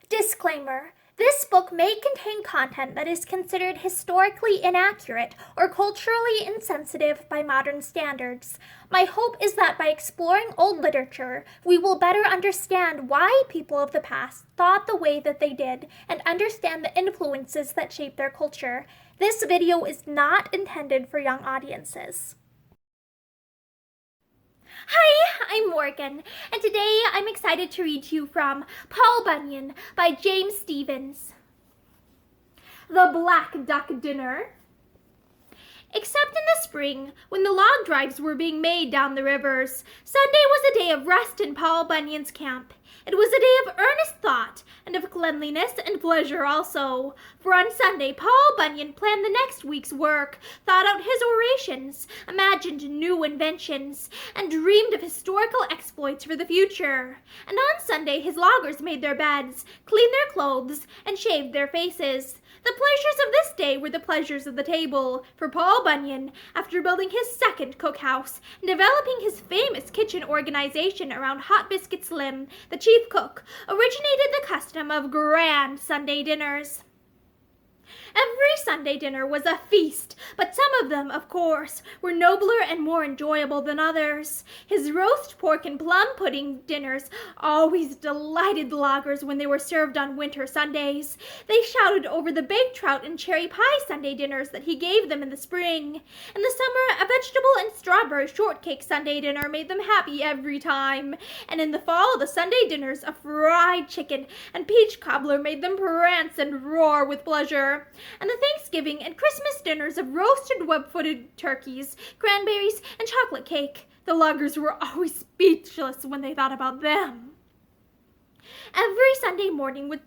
Disclaimer. This book may contain content that is considered historically inaccurate or culturally insensitive by modern standards. My hope is that by exploring old literature, we will better understand why people of the past thought the way that they did and understand the influences that shape their culture. This video is not intended for young audiences. Hi, I'm Morgan, and today I'm excited to read to you from Paul Bunyan by James Stephens. The Black Duck Dinner. Except in the spring, when the log drives were being made down the rivers, Sunday was a day of rest in Paul Bunyan's camp. It was a day of earnest thought, and of cleanliness and pleasure also. For on Sunday, Paul Bunyan planned the next week's work, thought out his orations, imagined new inventions, and dreamed of historical exploits for the future. And on Sunday, his loggers made their beds, cleaned their clothes, and shaved their faces. The pleasures of this day were the pleasures of the table, for Paul Bunyan, after building his second cookhouse and developing his famous kitchen organization around Hot Biscuit Slim, the chief cook, originated the custom of grand Sunday dinners. Every Sunday dinner was a feast, but some of them, of course, were nobler and more enjoyable than others. His roast pork and plum pudding dinners always delighted the loggers when they were served on winter Sundays. They shouted over the baked trout and cherry pie Sunday dinners that he gave them in the spring. In the summer, a vegetable and strawberry shortcake Sunday dinner made them happy every time. And in the fall, the Sunday dinners of fried chicken and peach cobbler made them prance and roar with pleasure. And the Thanksgiving and Christmas dinners of roasted web-footed turkeys, cranberries, and chocolate cake. The loggers were always speechless when they thought about them. Every Sunday morning would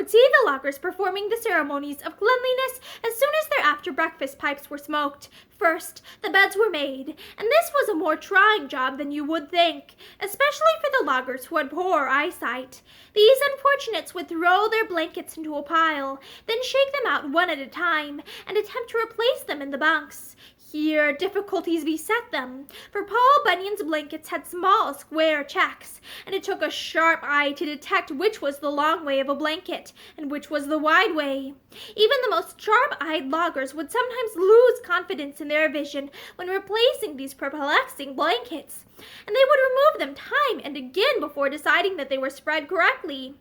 see the loggers performing the ceremonies of cleanliness as soon as their after-breakfast pipes were smoked. First, the beds were made, and this was a more trying job than you would think, especially for the loggers who had poor eyesight. These unfortunates would throw their blankets into a pile, then shake them out one at a time, and attempt to replace them in the bunks. Here difficulties beset them, for Paul Bunyan's blankets had small square checks, and it took a sharp eye to detect which was the long way of a blanket and which was the wide way. Even the most sharp-eyed loggers would sometimes lose confidence in their vision when replacing these perplexing blankets, and they would remove them time and again before deciding that they were spread correctly.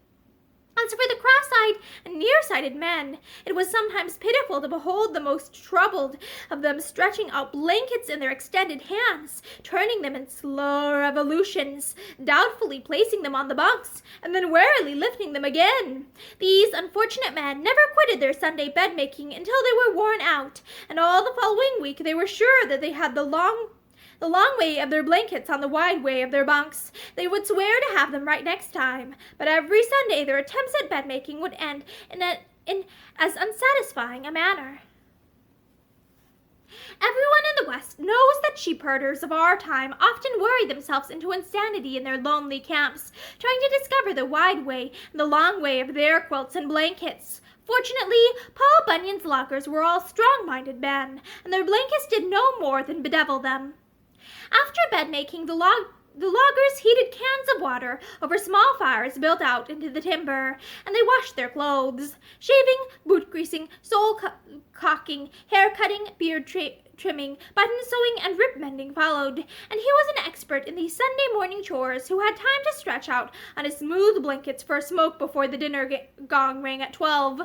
As for the cross-eyed and nearsighted men, it was sometimes pitiful to behold the most troubled of them stretching out blankets in their extended hands, turning them in slow revolutions, doubtfully placing them on the bunks, and then warily lifting them again. These unfortunate men never quitted their Sunday bed-making until they were worn out, and all the following week they were sure that they had the long way of their blankets on the wide way of their bunks. They would swear to have them right next time, but every Sunday their attempts at bed-making would end in as unsatisfying a manner. Everyone in the West knows that sheep herders of our time often worry themselves into insanity in their lonely camps, trying to discover the wide way and the long way of their quilts and blankets. Fortunately, Paul Bunyan's loggers were all strong-minded men, and their blankets did no more than bedevil them. After bed-making, the loggers heated cans of water over small fires built out into the timber, and they washed their clothes. Shaving, boot-greasing, sole-caulking, hair-cutting, beard trimming, button-sewing, and rip-mending followed, and he was an expert in these Sunday morning chores who had time to stretch out on his smooth blankets for a smoke before the dinner gong rang at 12.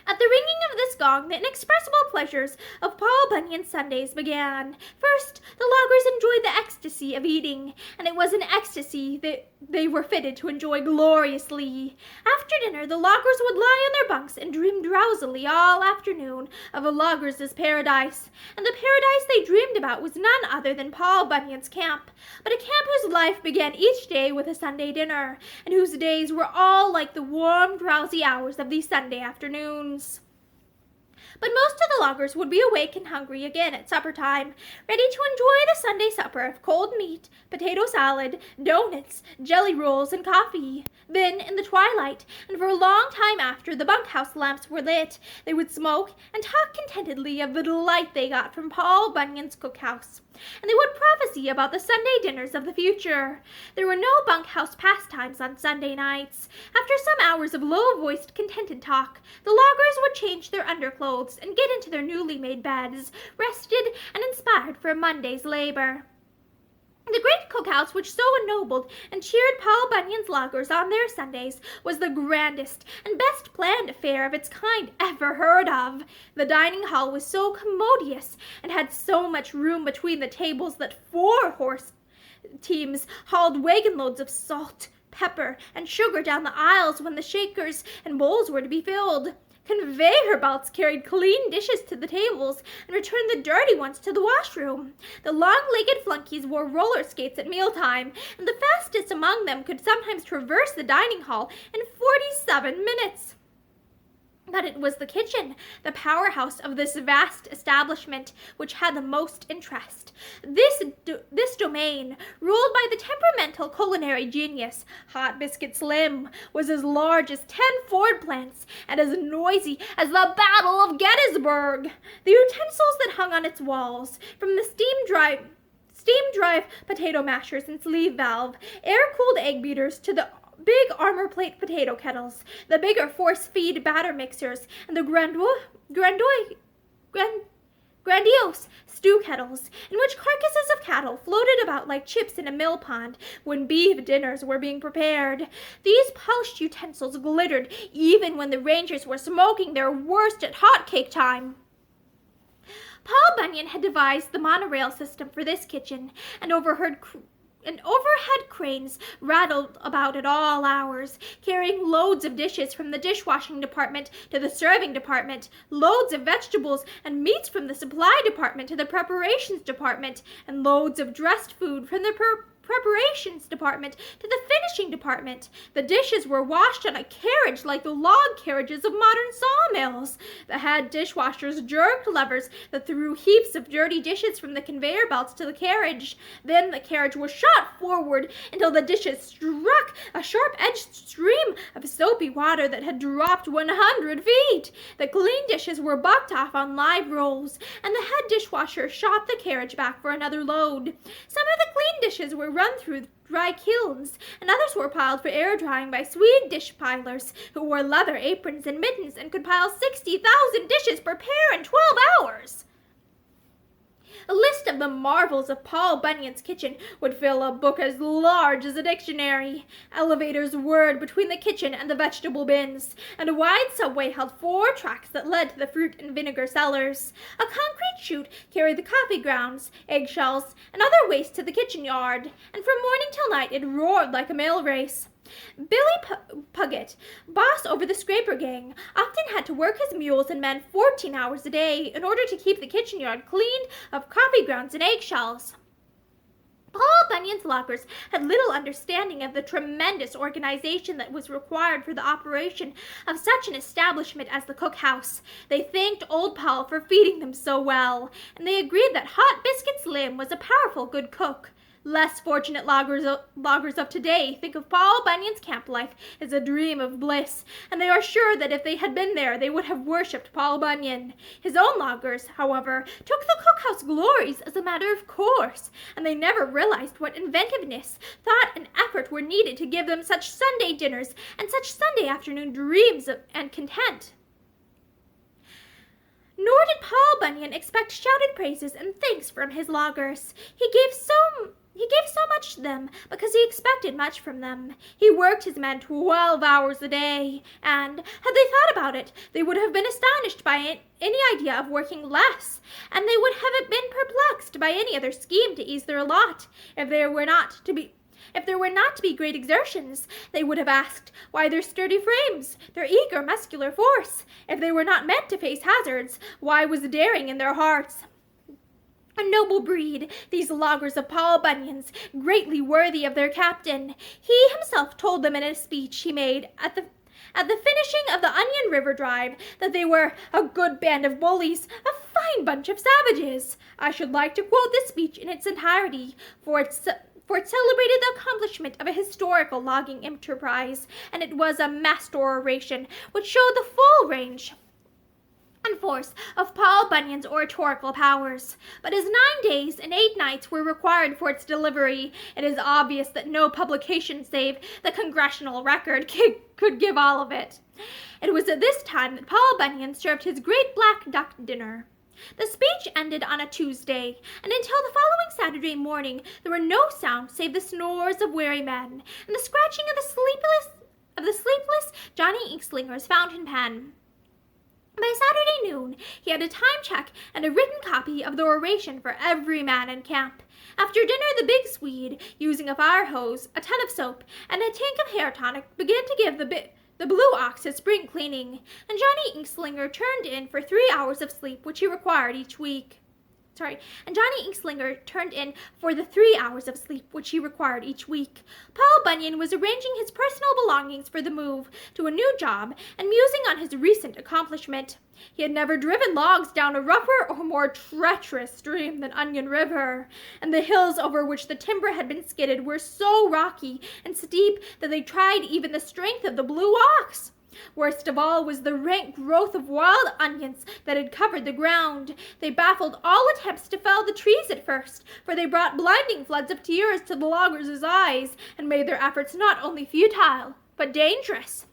At the ringing of this gong, the inexpressible pleasures of Paul Bunyan's Sundays began. First, the loggers enjoyed the ecstasy of eating, and it was an ecstasy that they were fitted to enjoy gloriously. After dinner, the loggers would lie on their bunks and dream drowsily all afternoon of a logger's paradise, and the paradise they dreamed about was none other than Paul Bunyan's camp, but a camp whose life began each day with a Sunday dinner, and whose days were all like the warm, drowsy hours of these Sunday afternoons. But most of the loggers would be awake and hungry again at supper time, ready to enjoy the Sunday supper of cold meat, potato salad, donuts, jelly rolls, and coffee. Then, in the twilight, and for a long time after the bunkhouse lamps were lit, they would smoke and talk contentedly of the delight they got from Paul Bunyan's cookhouse. And they would prophesy about the Sunday dinners of the future. There were no bunkhouse pastimes on Sunday nights. After some hours of low-voiced, contented talk, the loggers would change their underclothes and get into their newly made beds, rested and inspired for Monday's labor. The great cookhouse which so ennobled and cheered Paul Bunyan's loggers on their Sundays was the grandest and best planned affair of its kind ever heard of. The dining hall was so commodious and had so much room between the tables that 4 horse teams hauled wagon loads of salt, pepper, and sugar down the aisles when the shakers and bowls were to be filled. Conveyor belts carried clean dishes to the tables and returned the dirty ones to the washroom. The long-legged flunkies wore roller skates at mealtime, and the fastest among them could sometimes traverse the dining hall in 47 minutes. But it was the kitchen, the powerhouse of this vast establishment, which had the most interest. This domain, ruled by the temperamental culinary genius, Hot Biscuit Slim, was as large as 10 Ford plants and as noisy as the Battle of Gettysburg. The utensils that hung on its walls, from the steam-drive potato mashers and sleeve valve, air-cooled egg beaters to the big armor plate potato kettles, the bigger force-feed batter mixers, and the grandiose stew kettles, in which carcasses of cattle floated about like chips in a mill pond when beef dinners were being prepared. These polished utensils glittered even when the Rangers were smoking their worst at hot cake time. Paul Bunyan had devised the monorail system for this kitchen, and overhead cranes rattled about at all hours, carrying loads of dishes from the dishwashing department to the serving department, loads of vegetables and meats from the supply department to the preparations department, and loads of dressed food from the preparations department to the finishing department. The dishes were washed on a carriage like the log carriages of modern sawmills. The head dishwashers jerked levers that threw heaps of dirty dishes from the conveyor belts to the carriage. Then the carriage was shot forward until the dishes struck a sharp-edged stream of soapy water that had dropped 100 feet. The clean dishes were bucked off on live rolls, and the head dishwasher shot the carriage back for another load. Some of the clean dishes were run through dry kilns, and others were piled for air drying by Swede dish pilers who wore leather aprons and mittens and could pile 60,000 dishes per pair in 12 hours. A list of the marvels of Paul Bunyan's kitchen would fill a book as large as a dictionary. Elevators whirred between the kitchen and the vegetable bins, and a wide subway held 4 tracks that led to the fruit and vinegar cellars. A concrete chute carried the coffee grounds, eggshells, and other waste to the kitchen yard, and from morning till night it roared like a mail race. Billy Puggett, boss over the scraper gang, often had to work his mules and men 14 hours a day in order to keep the kitchen yard clean of coffee grounds and eggshells. Paul Bunyan's loggers had little understanding of the tremendous organization that was required for the operation of such an establishment as the cookhouse. They thanked old Paul for feeding them so well, and they agreed that Hot Biscuit Slim was a powerful good cook. Less fortunate loggers of today think of Paul Bunyan's camp life as a dream of bliss, and they are sure that if they had been there, they would have worshipped Paul Bunyan. His own loggers, however, took the cookhouse glories as a matter of course, and they never realized what inventiveness, thought, and effort were needed to give them such Sunday dinners and such Sunday afternoon dreams and content. Nor did Paul Bunyan expect shouted praises and thanks from his loggers. He gave so much to them because he expected much from them. He worked his men 12 hours a day, and, had they thought about it, they would have been astonished by any idea of working less, and they would have been perplexed by any other scheme to ease their lot. If there were not to be great exertions, they would have asked why their sturdy frames, their eager muscular force. If they were not meant to face hazards, why was daring in their hearts? A noble breed, these loggers of Paul Bunyan's, greatly worthy of their captain. He himself told them in a speech he made at the at the finishing of the Onion River drive that they were a good band of bullies, a fine bunch of savages. I should like to quote this speech in its entirety, for it celebrated the accomplishment of a historical logging enterprise, and it was a master oration which showed the full range and force of Paul Bunyan's oratorical powers. But as 9 days and 8 nights were required for its delivery, it is obvious that no publication save the Congressional Record could give all of it. It was at this time that Paul Bunyan served his great black duck dinner. The speech ended on a Tuesday, and until the following Saturday morning there were no sounds save the snores of weary men and the scratching of the sleepless Johnny Inkslinger's fountain pen. By Saturday noon, he had a time check and a written copy of the oration for every man in camp. After dinner, the big Swede, using a fire hose, a ton of soap, and a tank of hair tonic, began to give the blue ox his spring cleaning, and Johnny Inkslinger turned in for 3 hours of sleep, which he required each week. Johnny Inkslinger turned in for the 3 hours of sleep which he required each week. Paul Bunyan was arranging his personal belongings for the move to a new job and musing on his recent accomplishment. He had never driven logs down a rougher or more treacherous stream than Onion River, and the hills over which the timber had been skidded were so rocky and steep that they tried even the strength of the blue ox. Worst of all was the rank growth of wild onions that had covered the ground. They baffled all attempts to fell the trees at first, for they brought blinding floods of tears to the loggers' eyes, and made their efforts not only futile, but dangerous.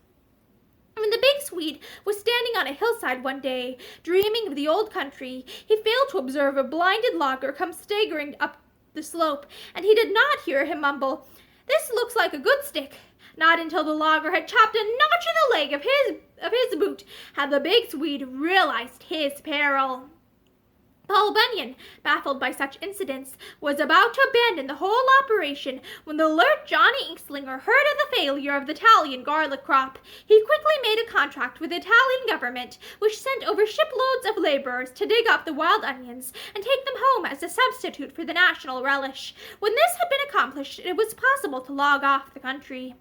When the big Swede was standing on a hillside one day, dreaming of the old country, he failed to observe a blinded logger come staggering up the slope, and he did not hear him mumble, "This looks like a good stick." Not until the logger had chopped a notch in the leg of his boot had the big Swede realized his peril. Paul Bunyan, baffled by such incidents, was about to abandon the whole operation when the alert Johnny Inkslinger heard of the failure of the Italian garlic crop. He quickly made a contract with the Italian government, which sent over shiploads of laborers to dig up the wild onions and take them home as a substitute for the national relish. When this had been accomplished, it was possible to log off the country.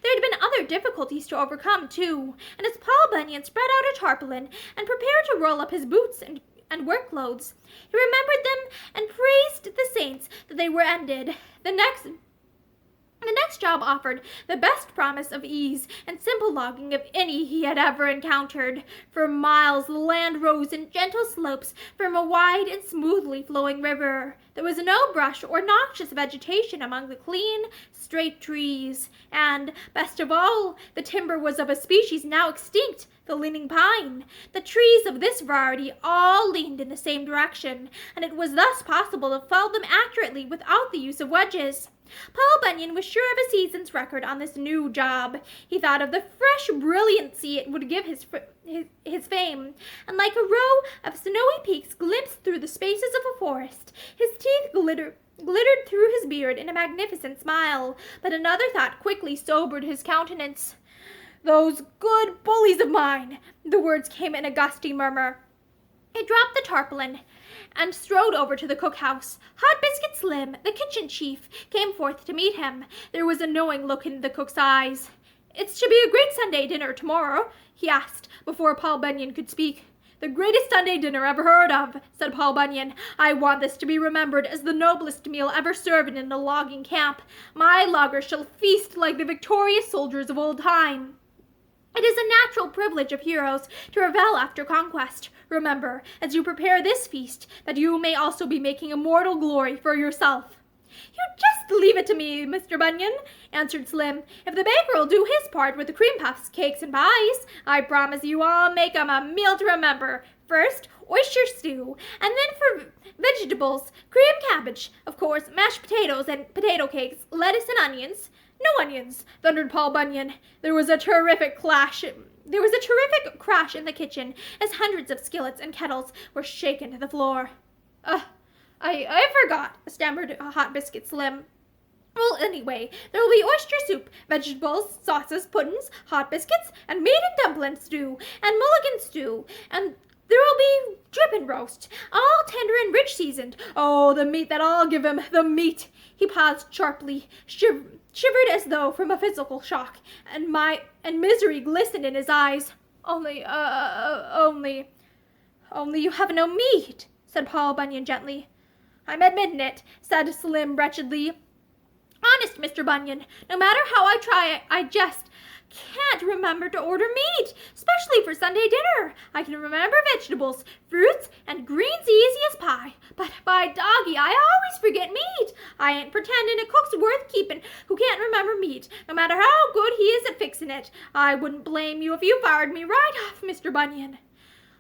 There had been other difficulties to overcome, too, and as Paul Bunyan spread out a tarpaulin and prepared to roll up his boots and work clothes, he remembered them and praised the saints that they were ended. The next job offered the best promise of ease and simple logging of any he had ever encountered. For miles the land rose in gentle slopes from a wide and smoothly flowing river. There was no brush or noxious vegetation among the clean, straight trees, and, best of all, the timber was of a species now extinct, the leaning pine. The trees of this variety all leaned in the same direction, and it was thus possible to fell them accurately without the use of wedges. Paul Bunyan was sure of a season's record on this new job. He thought of the fresh brilliancy it would give his fame, and like a row of snowy peaks glimpsed through the spaces of a forest, his teeth glittered through his beard in a magnificent smile. But another thought quickly sobered his countenance. "Those good bullies of mine!" The words came in a gusty murmur. He dropped the tarpaulin and strode over to the cookhouse. Hot Biscuit Slim, the kitchen chief, came forth to meet him. There was a knowing look in the cook's eyes. "It's to be a great Sunday dinner tomorrow?" he asked, before Paul Bunyan could speak. "The greatest Sunday dinner ever heard of," said Paul Bunyan. "I want this to be remembered as the noblest meal ever served in a logging camp. My loggers shall feast like the victorious soldiers of old time. It is a natural privilege of heroes to revel after conquest. Remember, as you prepare this feast, that you may also be making immortal glory for yourself." "You just leave it to me, Mr. Bunyan," answered Slim. "If the baker will do his part with the cream puffs, cakes, and pies, I promise you I'll make 'em a meal to remember. First, oyster stew, and then for vegetables, cream cabbage, of course, mashed potatoes and potato cakes, lettuce and onions." "No onions," thundered Paul Bunyan. There was a terrific crash in the kitchen as hundreds of skillets and kettles were shaken to the floor. I forgot," stammered Hot Biscuit Slim. "Well, anyway, there will be oyster soup, vegetables, sauces, puddings, hot biscuits, and meat and dumpling stew, and mulligan stew, and There will be dripping roast, all tender and rich seasoned. Oh, the meat that I'll give him, the meat. He paused sharply, shivered as though from a physical shock, and misery glistened in his eyes. Only you have no meat, said Paul Bunyan gently. I'm admitting it, said Slim wretchedly. Honest, Mr. Bunyan, no matter how I try, I just can't remember to order meat, especially for Sunday dinner. I can remember vegetables, fruits, and greens easy as pie. But by doggy, I always forget meat. I ain't pretending a cook's worth keeping who can't remember meat, no matter how good he is at fixing it. I wouldn't blame you if you fired me right off, Mr. Bunyan.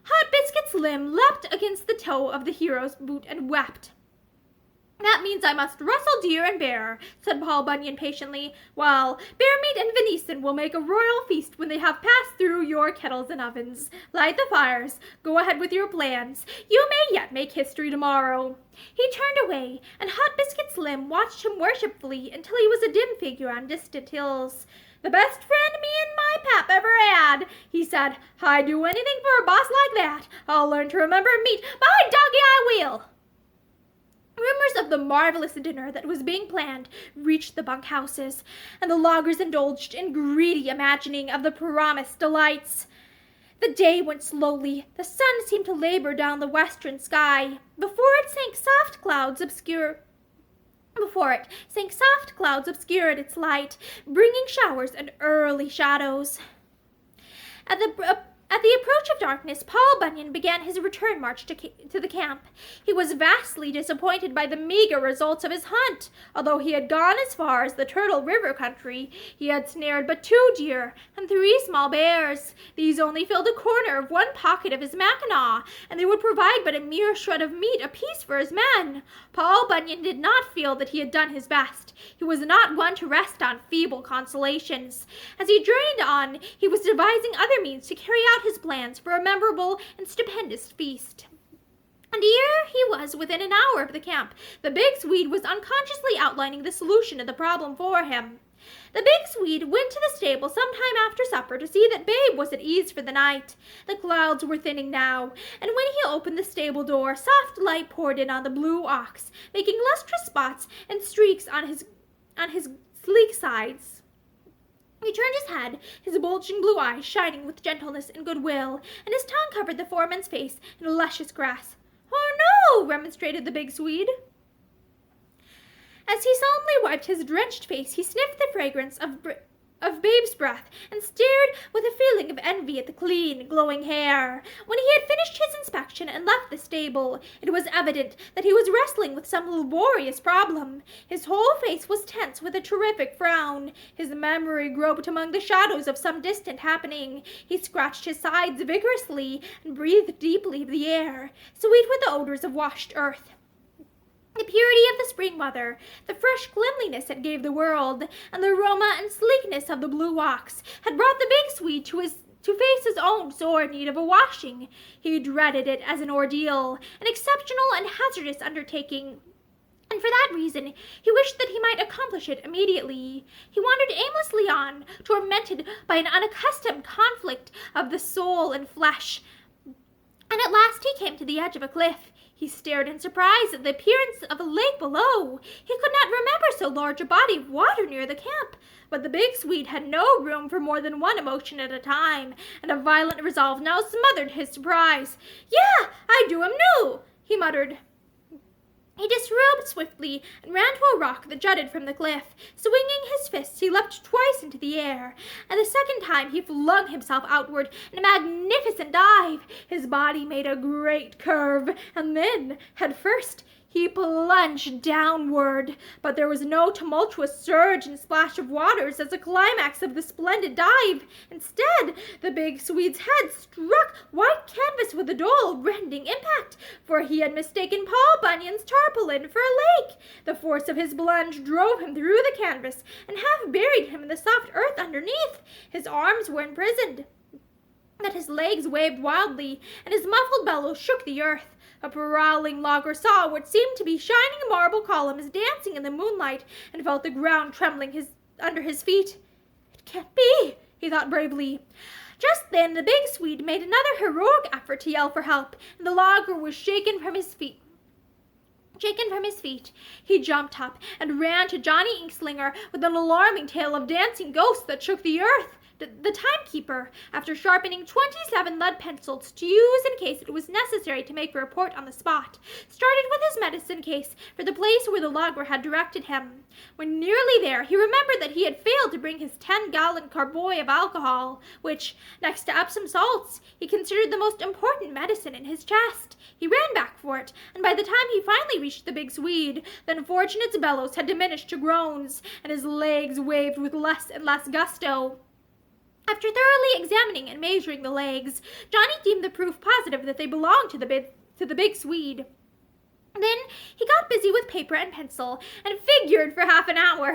Hot Biscuit Slim leapt against the toe of the hero's boot and wept. That means I must rustle deer and bear, said Paul Bunyan patiently. Well, bear meat and venison will make a royal feast when they have passed through your kettles and ovens. Light the fires. Go ahead with your plans. You may yet make history tomorrow. He turned away, and Hot Biscuit Slim watched him worshipfully until he was a dim figure on distant hills. The best friend me and my pap ever had, he said. I'd do anything for a boss like that. I'll learn to remember meat. By doggy, I will. Rumors of the marvelous dinner that was being planned reached the bunkhouses, and the loggers indulged in greedy imagining of the promised delights. The day went slowly. The sun seemed to labor down the western sky. Before it sank soft clouds obscured its light, bringing showers and early shadows. At the approach of darkness, Paul Bunyan began his return march to the camp. He was vastly disappointed by the meager results of his hunt. Although he had gone as far as the Turtle River country, he had snared but 2 deer and 3 small bears. These only filled a corner of one pocket of his mackinaw, and they would provide but a mere shred of meat apiece for his men. Paul Bunyan did not feel that he had done his best. He was not one to rest on feeble consolations. As he journeyed on, he was devising other means to carry out his plans for a memorable and stupendous feast. And here he was within an hour of the camp. The big Swede was unconsciously outlining the solution of the problem for him. The big Swede went to the stable some time after supper to see that Babe was at ease for the night. The clouds were thinning now, and when he opened the stable door, soft light poured in on the blue ox, making lustrous spots and streaks on his sleek sides. He turned his head, his bulging blue eyes shining with gentleness and goodwill, and his tongue covered the foreman's face in a luscious grass. "Oh, no!" remonstrated the big Swede. As he solemnly wiped his drenched face, he sniffed the fragrance of Babe's breath and stared with a feeling of envy at the clean, glowing hair. When he had finished his inspection and left the stable, it was evident that he was wrestling with some laborious problem. His whole face was tense with a terrific frown. His memory groped among the shadows of some distant happening. He scratched his sides vigorously and breathed deeply the air, sweet with the odors of washed earth. The purity of the spring weather, the fresh cleanliness it gave the world, and the aroma and sleekness of the blue ox had brought the big Swede to face his own sore need of a washing. He dreaded it as an ordeal, an exceptional and hazardous undertaking, and for that reason he wished that he might accomplish it immediately. He wandered aimlessly on, tormented by an unaccustomed conflict of the soul and flesh, and at last he came to the edge of a cliff. He stared in surprise at the appearance of a lake below. He could not remember so large a body of water near the camp, but the big Swede had no room for more than one emotion at a time, and a violent resolve now smothered his surprise. "Yeah, I do him new," he muttered. He disrobed swiftly and ran to a rock that jutted from the cliff. Swinging his fists, he leapt twice into the air, and the second time he flung himself outward in a magnificent dive. His body made a great curve, and then, head first, he plunged downward, but there was no tumultuous surge and splash of waters as a climax of the splendid dive. Instead, the big Swede's head struck white canvas with a dull, rending impact, for he had mistaken Paul Bunyan's tarpaulin for a lake. The force of his plunge drove him through the canvas and half buried him in the soft earth underneath. His arms were imprisoned, but his legs waved wildly, and his muffled bellow shook the earth. A prowling logger saw what seemed to be shining marble columns dancing in the moonlight, and felt the ground trembling under his feet. "It can't be," he thought bravely. Just then the big Swede made another heroic effort to yell for help, and the logger was shaken from his feet. He jumped up and ran to Johnny Inkslinger with an alarming tale of dancing ghosts that shook the earth. The timekeeper, after sharpening 27 lead pencils to use in case it was necessary to make a report on the spot, started with his medicine case for the place where the logger had directed him. When nearly there, he remembered that he had failed to bring his 10-gallon carboy of alcohol, which, next to Epsom salts, he considered the most important medicine in his chest. He ran back for it, and by the time he finally reached the big Swede, the unfortunate's bellows had diminished to groans, and his legs waved with less and less gusto. After thoroughly examining and measuring the legs, Johnny deemed the proof positive that they belonged to the big Swede. Then he got busy with paper and pencil and figured for half an hour.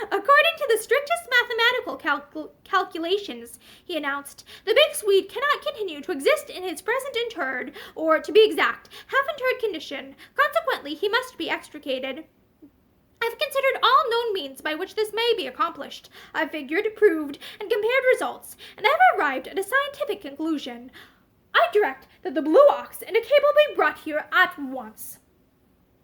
According to the strictest mathematical calculations, he announced, the big Swede cannot continue to exist in his present interred, or to be exact, half-interred condition. Consequently, he must be extricated. I've considered all known means by which this may be accomplished. I've figured, proved, and compared results, and I've arrived at a scientific conclusion. I direct that the blue ox and a cable be brought here at once.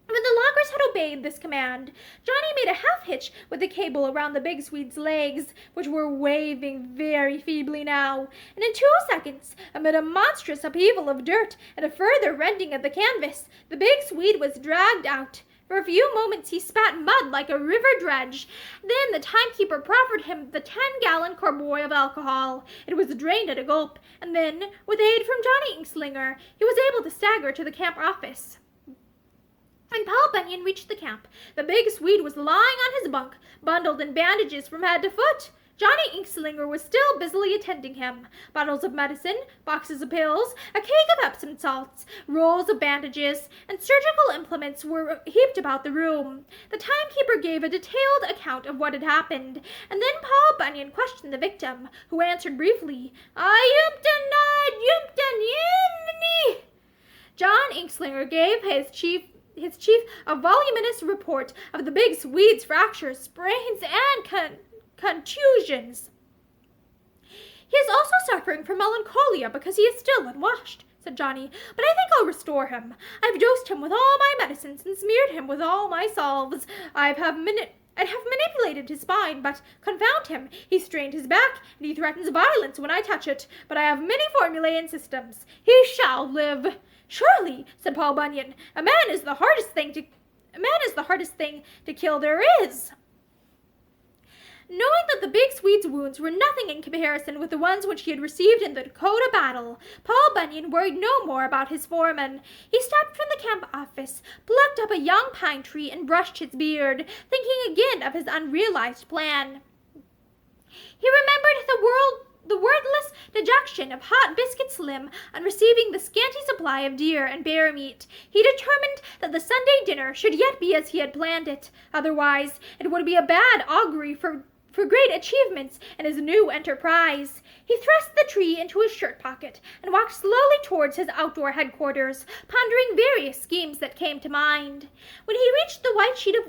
When the loggers had obeyed this command, Johnny made a half-hitch with the cable around the big Swede's legs, which were waving very feebly now, and in 2 seconds, amid a monstrous upheaval of dirt and a further rending of the canvas, the big Swede was dragged out. For a few moments he spat mud like a river dredge. Then the timekeeper proffered him the 10-gallon carboy of alcohol. It was drained at a gulp, and then, with aid from Johnny Inkslinger, he was able to stagger to the camp office. When Paul Bunyan reached the camp, the big Swede was lying on his bunk, bundled in bandages from head to foot. Johnny Inkslinger was still busily attending him. Bottles of medicine, boxes of pills, a keg of Epsom salts, rolls of bandages, and surgical implements were heaped about the room. The timekeeper gave a detailed account of what had happened, and then Paul Bunyan questioned the victim, who answered briefly, "I John Inkslinger gave his chief a voluminous report of the big Swede's fractures, sprains, and contusions. He is also suffering from melancholia because he is still unwashed," said Johnny, "but I think I'll restore him. I've dosed him with all my medicines and smeared him with all my salves. I'd have manipulated his spine, but, confound him, he strained his back, and he threatens violence when I touch it. But I have many formulae and systems. He shall live." "Surely," said Paul Bunyan, a man is the hardest thing to kill there is." Knowing that the big Swede's wounds were nothing in comparison with the ones which he had received in the Dakota battle, Paul Bunyan worried no more about his foreman. He stepped from the camp office, plucked up a young pine tree, and brushed his beard, thinking again of his unrealized plan. He remembered the wordless dejection of Hot Biscuit Slim on receiving the scanty supply of deer and bear meat. He determined that the Sunday dinner should yet be as he had planned it. Otherwise, it would be a bad augury for great achievements in his new enterprise. He thrust the tree into his shirt pocket and walked slowly towards his outdoor headquarters, pondering various schemes that came to mind. When he reached the white sheet of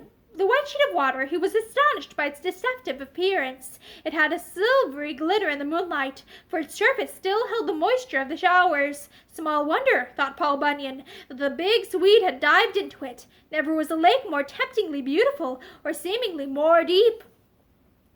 water, he was astonished by its deceptive appearance. It had a silvery glitter in the moonlight, for its surface still held the moisture of the showers. Small wonder, thought Paul Bunyan, that the big Swede had dived into it. Never was a lake more temptingly beautiful, or seemingly more deep.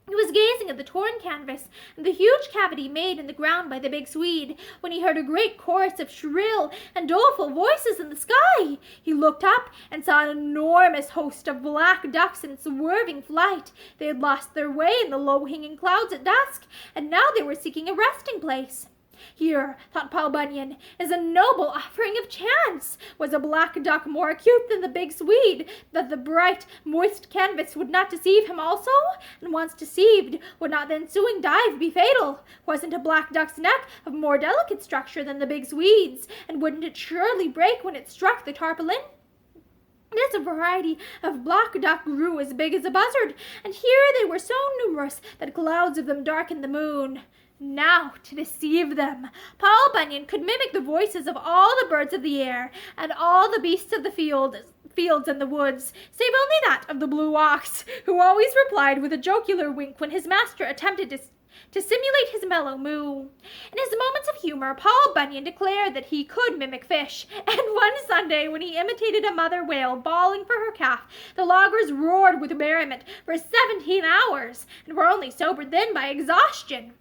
He was gazing at the torn canvas and the huge cavity made in the ground by the big Swede, when he heard a great chorus of shrill and doleful voices in the sky. He looked up and saw an enormous host of black ducks in swerving flight. They had lost their way in the low-hanging clouds at dusk, and now they were seeking a resting place. Here, thought Paul Bunyan, is a noble offering of chance. Was a black duck more acute than the big Swede, that the bright, moist canvas would not deceive him also? And once deceived, would not the ensuing dive be fatal? Wasn't a black duck's neck of more delicate structure than the big Swede's, and wouldn't it surely break when it struck the tarpaulin? This variety of black duck grew as big as a buzzard, and here they were so numerous that clouds of them darkened the moon. Now, to deceive them, Paul Bunyan could mimic the voices of all the birds of the air and all the beasts of the fields and the woods, save only that of the blue ox, who always replied with a jocular wink when his master attempted to simulate his mellow moo. In his moments of humor, Paul Bunyan declared that he could mimic fish, and one Sunday when he imitated a mother whale bawling for her calf, the loggers roared with merriment for 17 hours, and were only sobered then by exhaustion.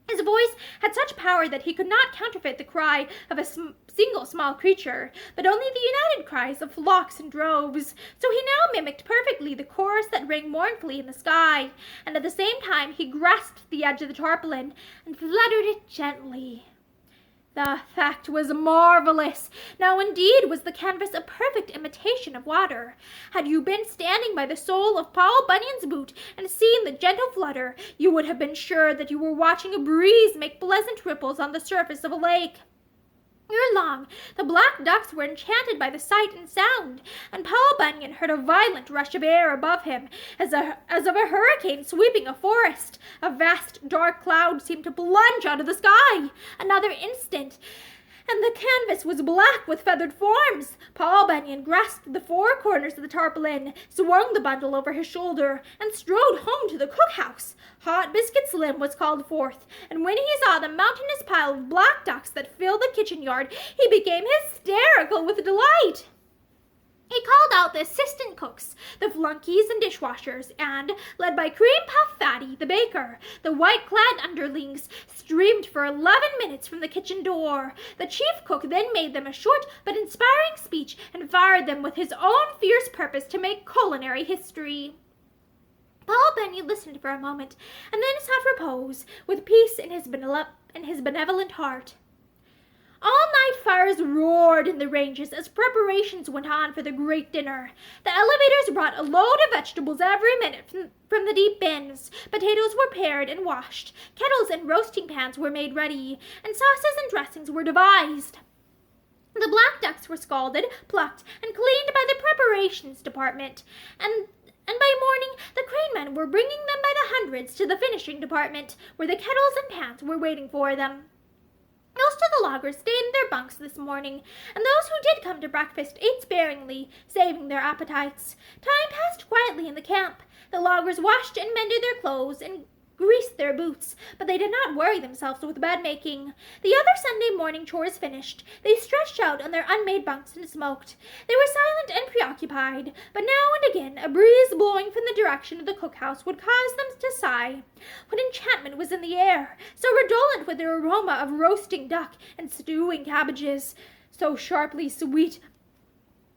His voice had such power that he could not counterfeit the cry of a single small creature, but only the united cries of flocks and droves. So he now mimicked perfectly the chorus that rang mournfully in the sky, and at the same time he grasped the edge of the tarpaulin and fluttered it gently. The effect was marvelous. Now indeed was the canvas a perfect imitation of water. Had you been standing by the sole of Paul Bunyan's boot and seen the gentle flutter, you would have been sure that you were watching a breeze make pleasant ripples on the surface of a lake. Ere long, the black ducks were enchanted by the sight and sound, and Paul Bunyan heard a violent rush of air above him, as of a hurricane sweeping a forest. A vast dark cloud seemed to plunge out of the sky. Another instant, and the canvas was black with feathered forms. Paul Bunyan grasped the four corners of the tarpaulin, swung the bundle over his shoulder, and strode home to the cookhouse. Hot Biscuit Slim was called forth, and when he saw the mountainous pile of black ducks that filled the kitchen yard, he became hysterical with delight. He called out the assistant cooks, the flunkies and dishwashers, and, led by Cream Puff Fatty, the baker, the white-clad underlings streamed for 11 minutes from the kitchen door. The chief cook then made them a short but inspiring speech and fired them with his own fierce purpose to make culinary history. Paul Bunyan listened for a moment, and then sought repose, with peace in his benevolent heart. All-night fires roared in the ranges as preparations went on for the great dinner. The elevators brought a load of vegetables every minute from the deep bins. Potatoes were pared and washed. Kettles and roasting pans were made ready, and sauces and dressings were devised. The black ducks were scalded, plucked, and cleaned by the preparations department, and by morning the crane men were bringing them by the hundreds to the finishing department, where the kettles and pans were waiting for them. Most of the loggers stayed in their bunks this morning, and those who did come to breakfast ate sparingly, saving their appetites. Time passed quietly in the camp. The loggers washed and mended their clothes and greased their boots, but they did not worry themselves with bed-making. The other Sunday morning chores finished, they stretched out on their unmade bunks and smoked. They were silent and preoccupied, but now and again a breeze blowing from the direction of the cookhouse would cause them to sigh. What enchantment was in the air, so redolent with the aroma of roasting duck and stewing cabbages, so sharply sweet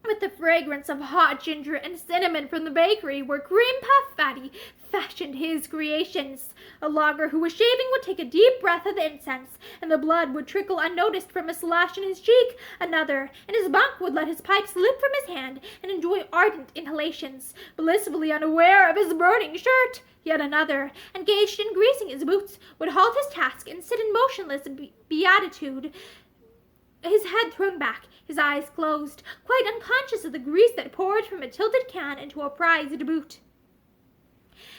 with the fragrance of hot ginger and cinnamon from the bakery where Cream Puff Fatty fashioned his creations. A logger who was shaving would take a deep breath of the incense, and the blood would trickle unnoticed from a slash in his cheek. Another, in his bunk, would let his pipe slip from his hand and enjoy ardent inhalations, blissfully unaware of his burning shirt. Yet another, engaged in greasing his boots, would halt his task and sit in motionless beatitude, his head thrown back, his eyes closed, quite unconscious of the grease that poured from a tilted can into a prized boot.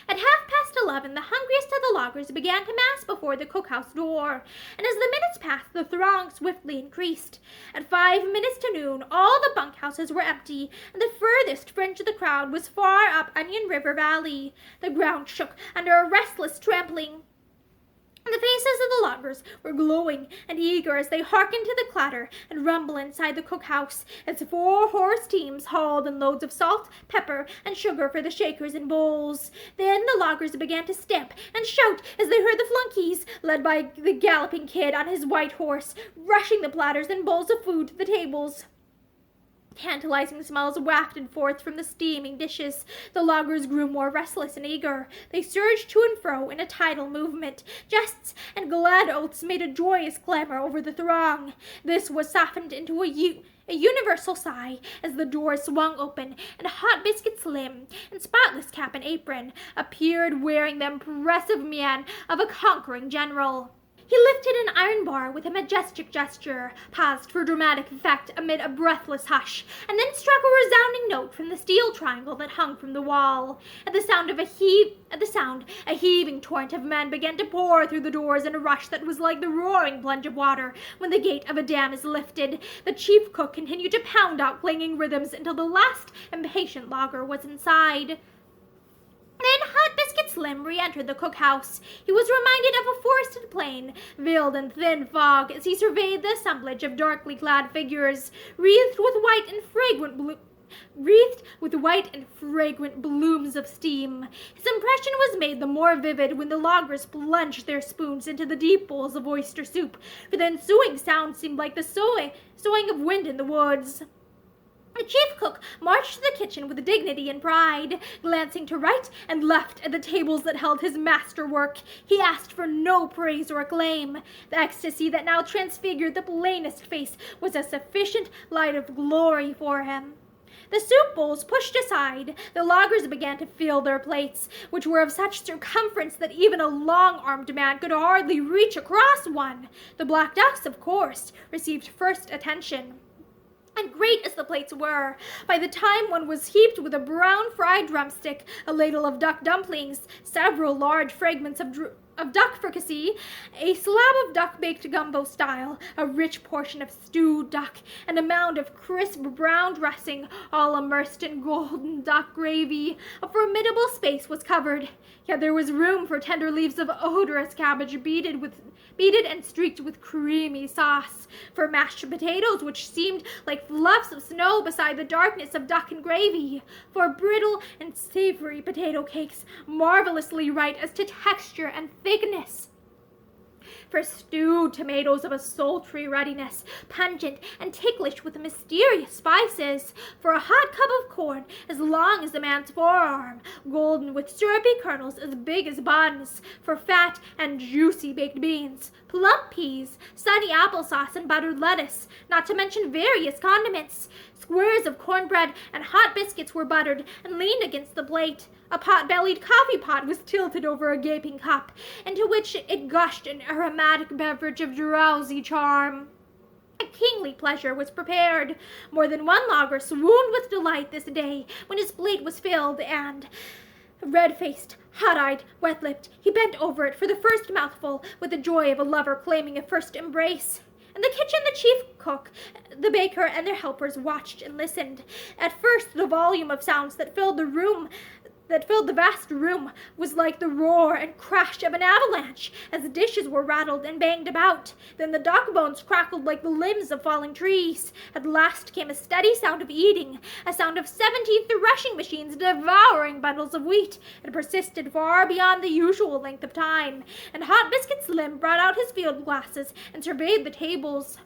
At 11:30, the hungriest of the loggers began to mass before the cookhouse door, and as the minutes passed, the throng swiftly increased. At 5 minutes to noon, all the bunkhouses were empty, and the furthest fringe of the crowd was far up Onion River Valley. The ground shook under a restless trampling. The faces of the loggers were glowing and eager as they hearkened to the clatter and rumble inside the cookhouse, as 4 horse teams hauled in loads of salt, pepper, and sugar for the shakers and bowls. Then the loggers began to stamp and shout as they heard the flunkies, led by the galloping kid on his white horse, rushing the platters and bowls of food to the tables. Tantalizing smells wafted forth from the steaming dishes. The loggers grew more restless and eager. They surged to and fro in a tidal movement. Jests and glad oaths made a joyous clamor over the throng. This was softened into a universal sigh as the doors swung open, and Hot Biscuit Slim, in spotless cap and apron, appeared wearing the impressive mien of a conquering general. He lifted an iron bar with a majestic gesture, paused for dramatic effect amid a breathless hush, and then struck a resounding note from the steel triangle that hung from the wall. At the sound, a heaving torrent of men began to pour through the doors in a rush that was like the roaring plunge of water when the gate of a dam is lifted. The chief cook continued to pound out clanging rhythms until the last impatient logger was inside. Then Hot Biscuit Slim re-entered the cookhouse, he was reminded of a forested plain, veiled in thin fog, as he surveyed the assemblage of darkly clad figures, wreathed with white and fragrant blooms of steam. His impression was made the more vivid when the loggers plunged their spoons into the deep bowls of oyster soup, for the ensuing sound seemed like the soughing of wind in the woods. The chief cook marched to the kitchen with dignity and pride. Glancing to right and left at the tables that held his masterwork, he asked for no praise or acclaim. The ecstasy that now transfigured the plainest face was a sufficient light of glory for him. The soup bowls pushed aside, the loggers began to fill their plates, which were of such circumference that even a long-armed man could hardly reach across one. The black ducks, of course, received first attention. And great as the plates were, by the time one was heaped with a brown fried drumstick, a ladle of duck dumplings, several large fragments of duck fricassee, a slab of duck baked gumbo style, a rich portion of stewed duck, and a mound of crisp brown dressing, all immersed in golden duck gravy, a formidable space was covered. Yet there was room for tender leaves of odorous cabbage beaded and streaked with creamy sauce, for mashed potatoes which seemed like fluffs of snow beside the darkness of duck and gravy, for brittle and savory potato cakes, marvelously right as to texture and thickness, for stewed tomatoes of a sultry ruddiness, pungent and ticklish with mysterious spices, for a hot cup of corn as long as a man's forearm, golden with syrupy kernels as big as buns, for fat and juicy baked beans, plump peas, sunny applesauce, and buttered lettuce, not to mention various condiments. Squares of cornbread and hot biscuits were buttered and leaned against the plate. A pot-bellied coffee pot was tilted over a gaping cup, into which it gushed an aromatic beverage of drowsy charm. A kingly pleasure was prepared. More than one logger swooned with delight this day when his plate was filled, and, red-faced, hot-eyed, wet-lipped, he bent over it for the first mouthful with the joy of a lover claiming a first embrace. In the kitchen, the chief cook, the baker, and their helpers watched and listened. At first, the volume of sounds that filled the vast room was like the roar and crash of an avalanche as dishes were rattled and banged about. Then the duck bones crackled like the limbs of falling trees. At last came a steady sound of eating, a sound of 70 threshing machines devouring bundles of wheat. It persisted far beyond the usual length of time, and Hot Biscuit Slim brought out his field glasses and surveyed the tables.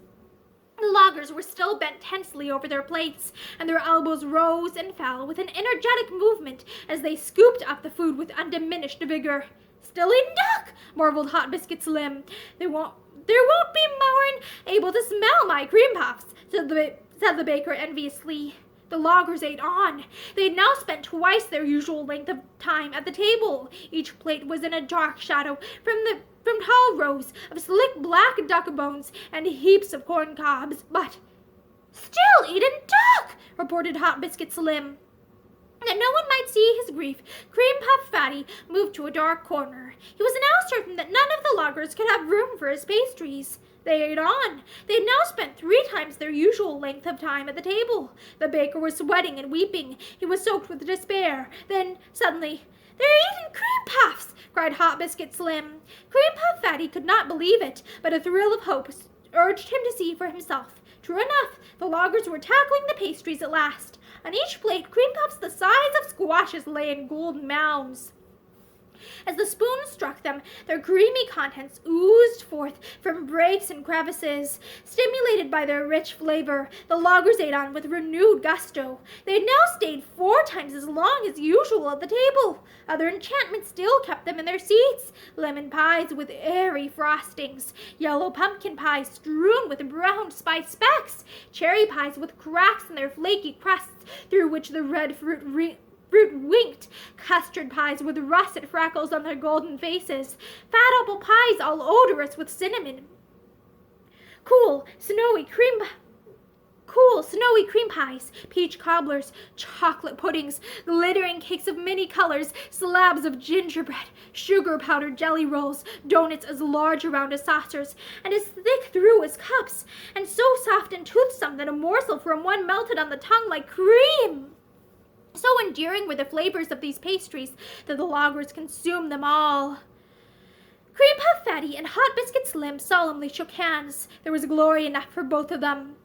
The loggers were still bent tensely over their plates, and their elbows rose and fell with an energetic movement as they scooped up the food with undiminished vigor. "Still eating duck?" marveled Hot Biscuit Slim. There won't be more'n able to smell my cream puffs," said the baker enviously. The loggers ate on. They had now spent twice their usual length of time at the table. Each plate was in a dark shadow from tall rows of slick black duck bones and heaps of corn cobs. But, "Still eatin' duck," reported Hot Biscuit Slim. That no one might see his grief, Cream Puff Fatty moved to a dark corner. He was now certain that none of the loggers could have room for his pastries. They ate on. They had now spent 3 times their usual length of time at the table. The baker was sweating and weeping. He was soaked with despair. Then, suddenly, "They're eating cream puffs!" cried Hot Biscuit Slim. Cream Puff Fatty could not believe it, but a thrill of hope urged him to see for himself. True enough, the loggers were tackling the pastries at last. On each plate, cream puffs the size of squashes lay in golden mounds. As the spoons struck them, their creamy contents oozed forth from breaks and crevices. Stimulated by their rich flavor, the loggers ate on with renewed gusto. They had now stayed 4 times as long as usual at the table. Other enchantment still kept them in their seats. Lemon pies with airy frostings, yellow pumpkin pies strewn with brown spice specks, cherry pies with cracks in their flaky crusts through which the red fruit winked, custard pies with russet freckles on their golden faces, fat apple pies all odorous with cinnamon, cool, snowy cream pies, peach cobblers, chocolate puddings, glittering cakes of many colors, slabs of gingerbread, sugar-powdered jelly rolls, donuts as large around as saucers, and as thick through as cups, and so soft and toothsome that a morsel from one melted on the tongue like cream. So enduring were the flavors of these pastries that the loggers consumed them all. Cream Puff Fatty and Hot Biscuit Slim solemnly shook hands. There was glory enough for both of them.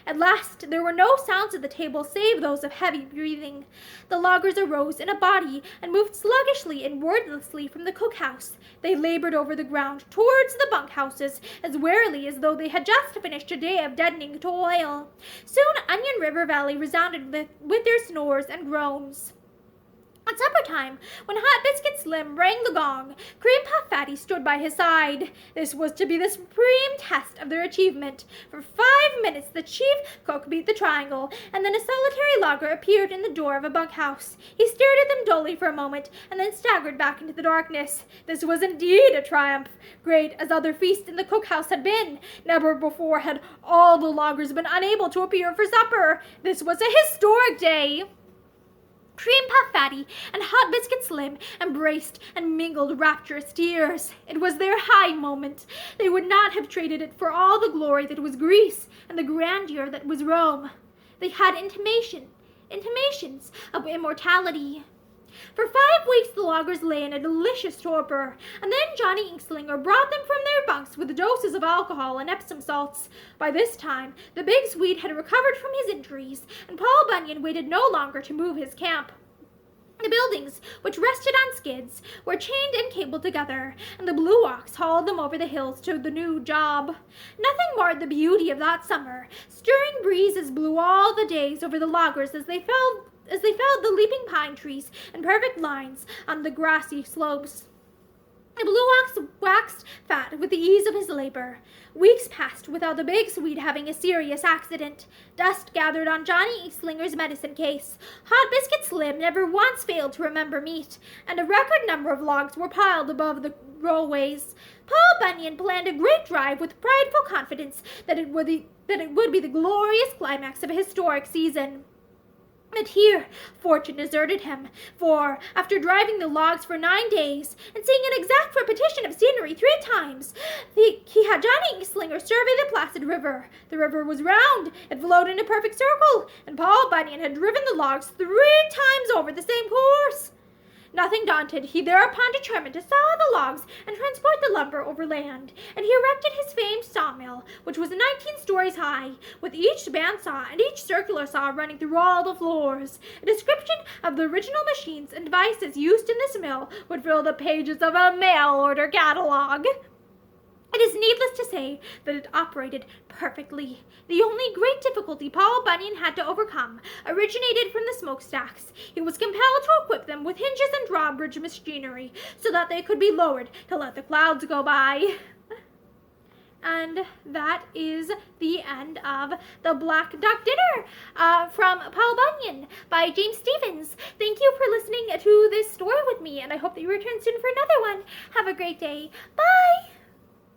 At last, there were no sounds at the table save those of heavy breathing. The loggers arose in a body and moved sluggishly and wordlessly from the cookhouse. They labored over the ground towards the bunkhouses as warily as though they had just finished a day of deadening toil. Soon Onion River Valley resounded with their snores and groans. At supper time, when Hot Biscuit Slim rang the gong, Cream Puff Fatty stood by his side. This was to be the supreme test of their achievement. For 5 minutes the chief cook beat the triangle, and then a solitary logger appeared in the door of a bunkhouse. He stared at them dully for a moment, and then staggered back into the darkness. This was indeed a triumph. Great as other feasts in the cookhouse had been, never before had all the loggers been unable to appear for supper. This was a historic day. Cream Puff Fatty and Hot Biscuit Slim embraced and mingled rapturous tears. It was their high moment. They would not have traded it for all the glory that was Greece and the grandeur that was Rome. They had intimations of immortality. For 5 weeks the loggers lay in a delicious torpor, and then Johnny Inkslinger brought them from their bunks with doses of alcohol and Epsom salts. By this time, the big Swede had recovered from his injuries, and Paul Bunyan waited no longer to move his camp. The buildings, which rested on skids, were chained and cabled together, and the Blue Ox hauled them over the hills to the new job. Nothing marred the beauty of that summer. Stirring breezes blew all the days over the loggers as they felled the leaping pine trees in perfect lines on the grassy slopes. The Blue Ox waxed fat with the ease of his labor. Weeks passed without the big Swede having a serious accident. Dust gathered on Johnny Inkslinger's medicine case. Hot Biscuit Slim never once failed to remember meat, and a record number of logs were piled above the rollways. Paul Bunyan planned a great drive with prideful confidence that it would be the glorious climax of a historic season. But here fortune deserted him, for after driving the logs for 9 days and seeing an exact repetition of scenery 3 times, he had Johnny Inkslinger survey the placid river. The river was round, it flowed in a perfect circle, and Paul Bunyan had driven the logs 3 times over the same course. Nothing daunted, he thereupon determined to saw the logs and transport the lumber overland, and he erected his famed sawmill, which was 19 stories high, with each bandsaw and each circular saw running through all the floors. A description of the original machines and devices used in this mill would fill the pages of a mail-order catalog. It is needless to say that it operated perfectly. The only great difficulty Paul Bunyan had to overcome originated from the smokestacks. He was compelled to equip them with hinges and drawbridge machinery so that they could be lowered to let the clouds go by. And that is the end of The Black Duck Dinner from Paul Bunyan by James Stephens. Thank you for listening to this story with me, and I hope that you return soon for another one. Have a great day. Bye!